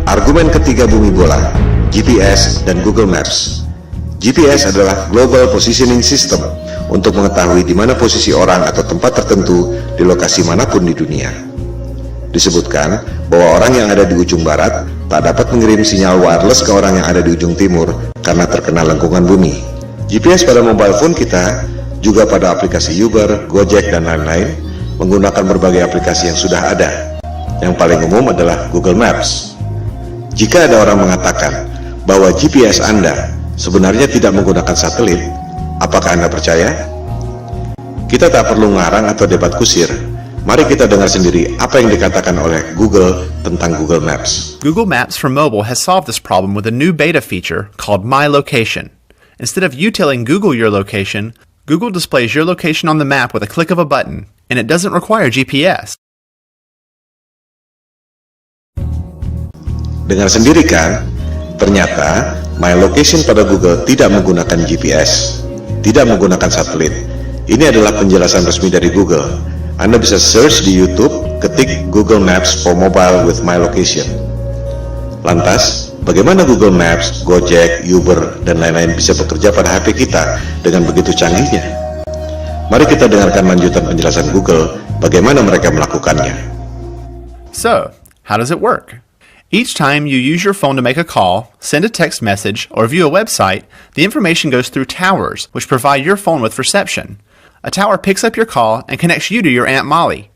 Argumen ketiga bumi bola, GPS dan Google Maps. GPS adalah Global Positioning System untuk mengetahui di mana posisi orang atau tempat tertentu di lokasi manapun di dunia. Disebutkan bahwa orang yang ada di ujung barat tak dapat mengirim sinyal wireless ke orang yang ada di ujung timur karena terkena lengkungan bumi. GPS pada mobile phone kita, juga pada aplikasi Uber, Gojek, dan lain-lain, menggunakan berbagai aplikasi yang sudah ada. Yang paling umum adalah Google Maps. Jika ada orang mengatakan bahwa GPS Anda sebenarnya tidak menggunakan satelit, apakah Anda percaya? Kita tak perlu ngarang atau debat kusir. Mari kita dengar sendiri apa yang dikatakan oleh Google tentang Google Maps. Google Maps for mobile has solved this problem with a new beta feature called My Location. Instead of you telling Google your location, Google displays your location on the map with a click of a button, and it doesn't require GPS. Dengar sendiri kan? Ternyata My Location pada Google tidak menggunakan GPS, tidak menggunakan satelit. Ini adalah penjelasan resmi dari Google. Anda bisa search di YouTube, ketik Google Maps for Mobile with My Location. Lantas, bagaimana Google Maps, Gojek, Uber, dan lain-lain bisa bekerja pada HP kita dengan begitu canggihnya? Mari kita dengarkan lanjutan penjelasan Google bagaimana mereka melakukannya. So, how does it work? Each time you use your phone to make a call, send a text message, or view a website, the information goes through towers, which provide your phone with reception. A tower picks up your call and connects you to your Aunt Molly.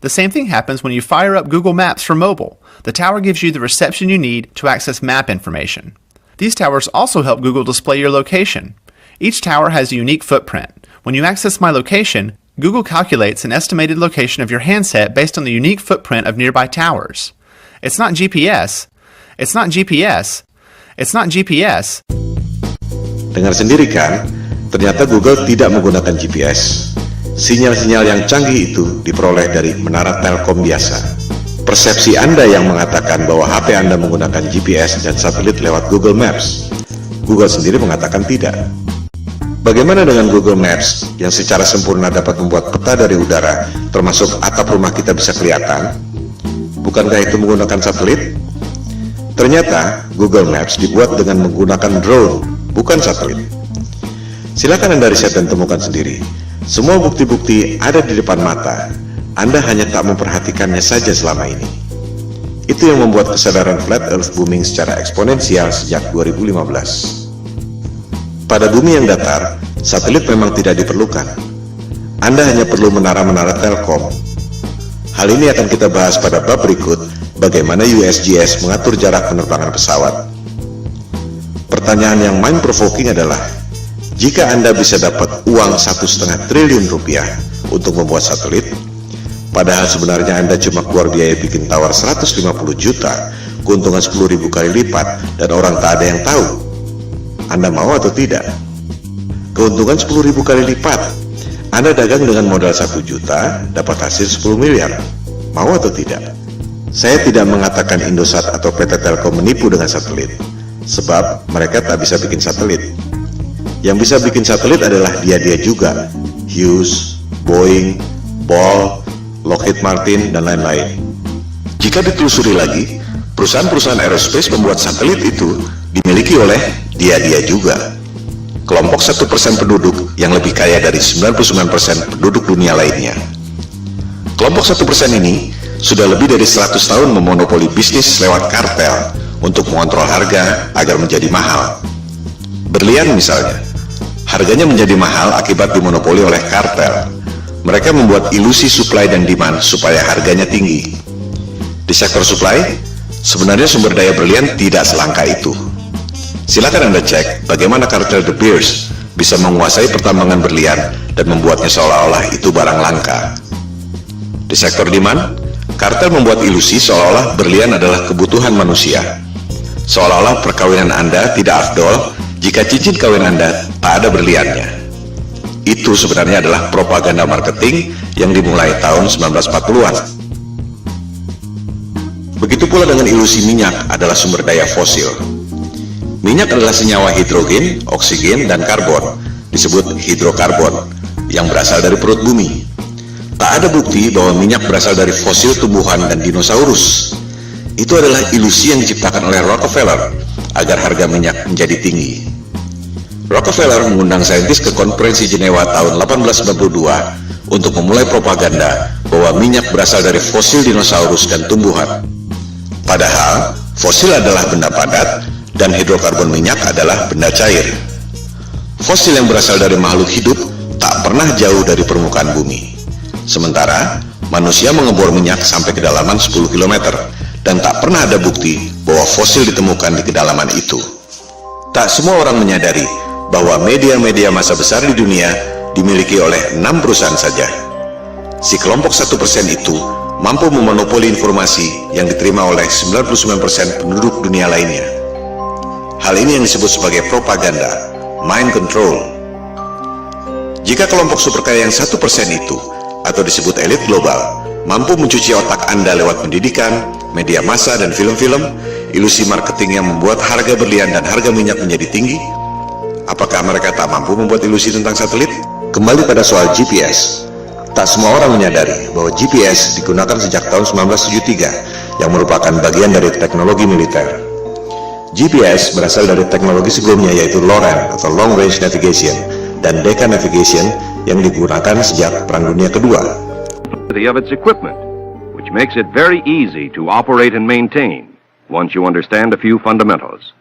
The same thing happens when you fire up Google Maps for mobile. The tower gives you the reception you need to access map information. These towers also help Google display your location. Each tower has a unique footprint. When you access My Location, Google calculates an estimated location of your handset based on the unique footprint of nearby towers. It's not GPS. It's not GPS. It's not GPS. Dengar sendiri kan? Ternyata Google tidak menggunakan GPS. Sinyal-sinyal yang canggih itu diperoleh dari menara Telkom biasa. Persepsi Anda yang mengatakan bahwa HP Anda menggunakan GPS dan satelit lewat Google Maps. Google sendiri mengatakan tidak. Bagaimana dengan Google Maps yang secara sempurna dapat membuat peta dari udara, termasuk atap rumah kita bisa kelihatan? Bukankah itu menggunakan satelit? Ternyata Google Maps dibuat dengan menggunakan drone, bukan satelit. Silakan Anda riset dan temukan sendiri. Semua bukti-bukti ada di depan mata. Anda hanya tak memperhatikannya saja selama ini. Itu yang membuat kesadaran Flat Earth booming secara eksponensial sejak 2015. Pada bumi yang datar, satelit memang tidak diperlukan. Anda hanya perlu menara-menara Telkom. Hal ini akan kita bahas pada bab berikut, bagaimana USGS mengatur jarak penerbangan pesawat. Pertanyaan yang mind-provoking adalah, jika Anda bisa dapat uang 1,5 triliun rupiah untuk membuat satelit, padahal sebenarnya Anda cuma keluar biaya bikin tower 150 juta, keuntungan 10.000 kali lipat, dan orang tak ada yang tahu, Anda mau atau tidak? Keuntungan 10.000 kali lipat. Anda dagang dengan modal 1 juta, dapat hasil 10 miliar. Mau atau tidak? Saya tidak mengatakan Indosat atau PT Telkom menipu dengan satelit, sebab mereka tak bisa bikin satelit. Yang bisa bikin satelit adalah dia-dia juga, Hughes, Boeing, Ball, Lockheed Martin, dan lain-lain. Jika ditelusuri lagi, perusahaan-perusahaan aerospace membuat satelit itu dimiliki oleh dia-dia juga. Kelompok 1% penduduk yang lebih kaya dari 99% penduduk dunia lainnya. Kelompok 1% ini sudah lebih dari 100 tahun memonopoli bisnis lewat kartel untuk mengontrol harga agar menjadi mahal. Berlian misalnya, harganya menjadi mahal akibat dimonopoli oleh kartel. Mereka membuat ilusi supply dan demand supaya harganya tinggi. Di sektor supply, sebenarnya sumber daya berlian tidak selangka itu. Silakan Anda cek bagaimana kartel De Beers bisa menguasai pertambangan berlian dan membuatnya seolah-olah itu barang langka. Di sektor demand, kartel membuat ilusi seolah-olah berlian adalah kebutuhan manusia. Seolah-olah perkawinan Anda tidak afdol jika cincin kawin Anda tak ada berliannya. Itu sebenarnya adalah propaganda marketing yang dimulai tahun 1940-an. Begitu pula dengan ilusi minyak adalah sumber daya fosil. Minyak adalah senyawa hidrogen, oksigen, dan karbon, disebut hidrokarbon, yang berasal dari perut bumi. Tak ada bukti bahwa minyak berasal dari fosil tumbuhan dan dinosaurus. Itu adalah ilusi yang diciptakan oleh Rockefeller agar harga minyak menjadi tinggi. Rockefeller mengundang saintis ke konferensi Jenewa tahun 1892 untuk memulai propaganda bahwa minyak berasal dari fosil dinosaurus dan tumbuhan. Padahal, fosil adalah benda padat dan hidrokarbon minyak adalah benda cair. Fosil yang berasal dari makhluk hidup tak pernah jauh dari permukaan bumi. Sementara, manusia mengebor minyak sampai kedalaman 10 km dan tak pernah ada bukti bahwa fosil ditemukan di kedalaman itu. Tak semua orang menyadari bahwa media-media massa besar di dunia dimiliki oleh 6 perusahaan saja. Si kelompok 1% itu mampu memonopoli informasi yang diterima oleh 99% penduduk dunia lainnya. Hal ini yang disebut sebagai propaganda, mind control. Jika kelompok super kaya yang 1% itu, atau disebut elit global, mampu mencuci otak Anda lewat pendidikan, media massa, dan film-film, ilusi marketing yang membuat harga berlian dan harga minyak menjadi tinggi, apakah mereka tak mampu membuat ilusi tentang satelit? Kembali pada soal GPS. Tak semua orang menyadari bahwa GPS digunakan sejak tahun 1973 yang merupakan bagian dari teknologi militer. GPS berasal dari teknologi sebelumnya yaitu LORAN atau Long Range Navigation dan Decca Navigation yang digunakan sejak Perang Dunia Kedua. Of its equipment, which makes it very easy to operate and maintain once you understand a few fundamentals.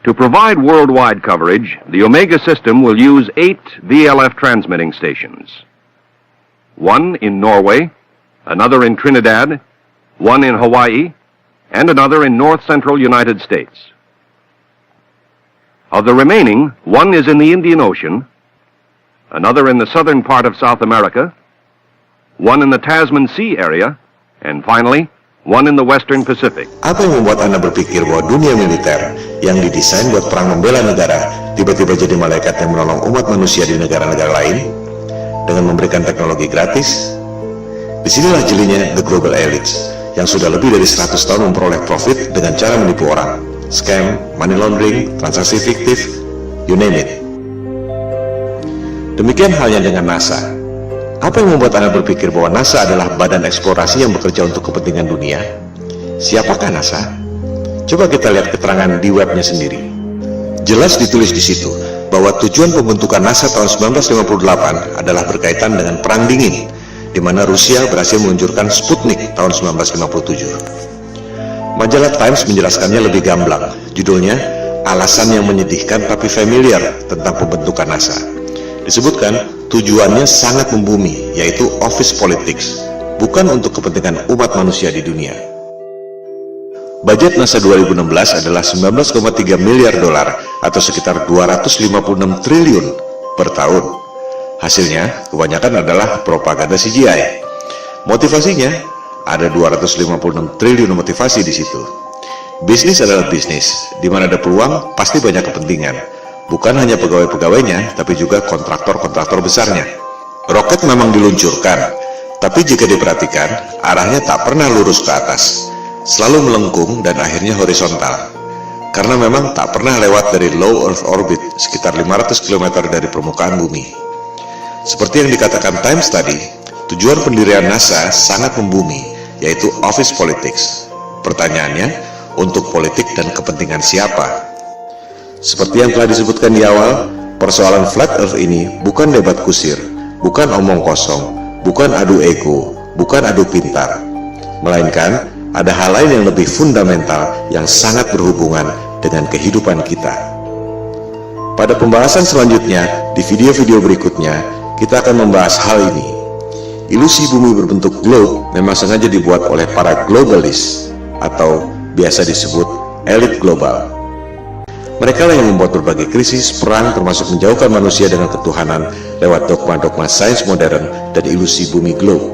To provide worldwide coverage, the Omega system will use 8 VLF transmitting stations. One in Norway, another in Trinidad, one in Hawaii, and another in north-central United States. Of the remaining, one is in the Indian Ocean, another in the southern part of South America, one in the Tasman Sea area, and finally, one in the Western Pacific. Apa yang membuat Anda berpikir bahwa dunia militer yang didesain buat perang membela negara tiba-tiba jadi malaikat yang menolong umat manusia di negara-negara lain dengan memberikan teknologi gratis? Disinilah jelinya the global elites yang sudah lebih dari 100 tahun memperoleh profit dengan cara menipu orang, scam, money laundering, transaksi fiktif, you name it. Demikian halnya dengan NASA. Apa yang membuat Anda berpikir bahwa NASA adalah badan eksplorasi yang bekerja untuk kepentingan dunia? Siapakah NASA? Coba kita lihat keterangan di webnya sendiri. Jelas ditulis di situ bahwa tujuan pembentukan NASA tahun 1958 adalah berkaitan dengan Perang Dingin, di mana Rusia berhasil meluncurkan Sputnik tahun 1957. Majalah Times menjelaskannya lebih gamblang. Judulnya, Alasan yang Menyedihkan Tapi Familiar tentang Pembentukan NASA. Disebutkan, tujuannya sangat membumi, yaitu office politics, bukan untuk kepentingan umat manusia di dunia. Budget NASA 2016 adalah 19,3 miliar dolar atau sekitar 256 triliun per tahun. Hasilnya, kebanyakan adalah propaganda CGI. Motivasinya, ada 256 triliun motivasi di situ. Bisnis adalah bisnis, di mana ada peluang, pasti banyak kepentingan. Bukan hanya pegawai-pegawainya, tapi juga kontraktor-kontraktor besarnya. Roket memang diluncurkan, tapi jika diperhatikan, arahnya tak pernah lurus ke atas, selalu melengkung dan akhirnya horizontal. Karena memang tak pernah lewat dari low Earth orbit, sekitar 500 km dari permukaan bumi. Seperti yang dikatakan Times tadi, tujuan pendirian NASA sangat membumi, yaitu office politics. Pertanyaannya, untuk politik dan kepentingan siapa? Seperti yang telah disebutkan di awal, persoalan flat earth ini bukan debat kusir, bukan omong kosong, bukan adu ego, bukan adu pintar, melainkan ada hal lain yang lebih fundamental yang sangat berhubungan dengan kehidupan kita. Pada pembahasan selanjutnya, di video-video berikutnya, kita akan membahas hal ini. Ilusi bumi berbentuk globe memang sengaja dibuat oleh para globalis atau biasa disebut elit global. Mereka lah yang membuat berbagai krisis, perang, termasuk menjauhkan manusia dengan ketuhanan lewat dogma-dogma sains modern dan ilusi bumi globe.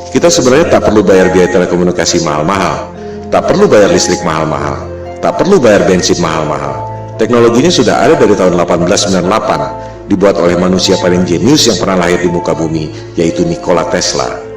Kita sebenarnya tak perlu bayar biaya telekomunikasi mahal-mahal, tak perlu bayar listrik mahal-mahal, tak perlu bayar bensin mahal-mahal. Teknologinya sudah ada dari tahun 1898, dibuat oleh manusia paling jenius yang pernah lahir di muka bumi, yaitu Nikola Tesla.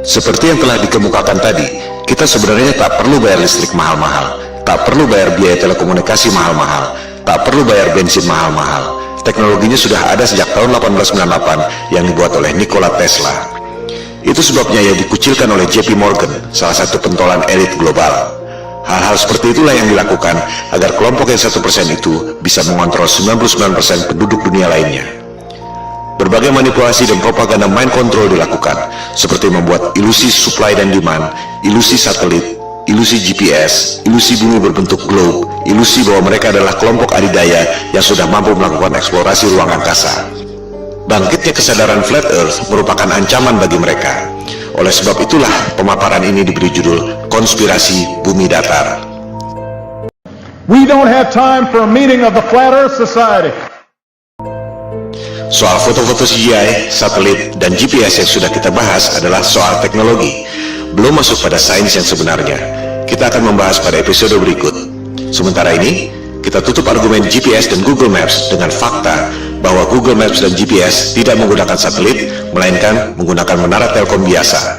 Seperti yang telah dikemukakan tadi, kita sebenarnya tak perlu bayar listrik mahal-mahal, tak perlu bayar biaya telekomunikasi mahal-mahal, tak perlu bayar bensin mahal-mahal. Teknologinya sudah ada sejak tahun 1898 yang dibuat oleh Nikola Tesla. Itu sebabnya ia dikucilkan oleh JP Morgan, salah satu pentolan elit global. Hal-hal seperti itulah yang dilakukan agar kelompok yang 1% itu bisa mengontrol 99% penduduk dunia lainnya. Berbagai manipulasi dan propaganda mind control dilakukan, seperti membuat ilusi supply dan demand, ilusi satelit, ilusi GPS, ilusi bumi berbentuk globe, ilusi bahwa mereka adalah kelompok adidaya yang sudah mampu melakukan eksplorasi ruang angkasa. Bangkitnya kesadaran flat earth merupakan ancaman bagi mereka. Oleh sebab itulah pemaparan ini diberi judul Konspirasi Bumi Datar. We don't have time for a meeting of the Flat Earth Society. Soal foto-foto CGI, satelit, dan GPS yang sudah kita bahas adalah soal teknologi, belum masuk pada sains yang sebenarnya. Kita akan membahas pada episode berikut. Sementara ini, kita tutup argumen GPS dan Google Maps dengan fakta bahwa Google Maps dan GPS tidak menggunakan satelit, melainkan menggunakan menara telkom biasa.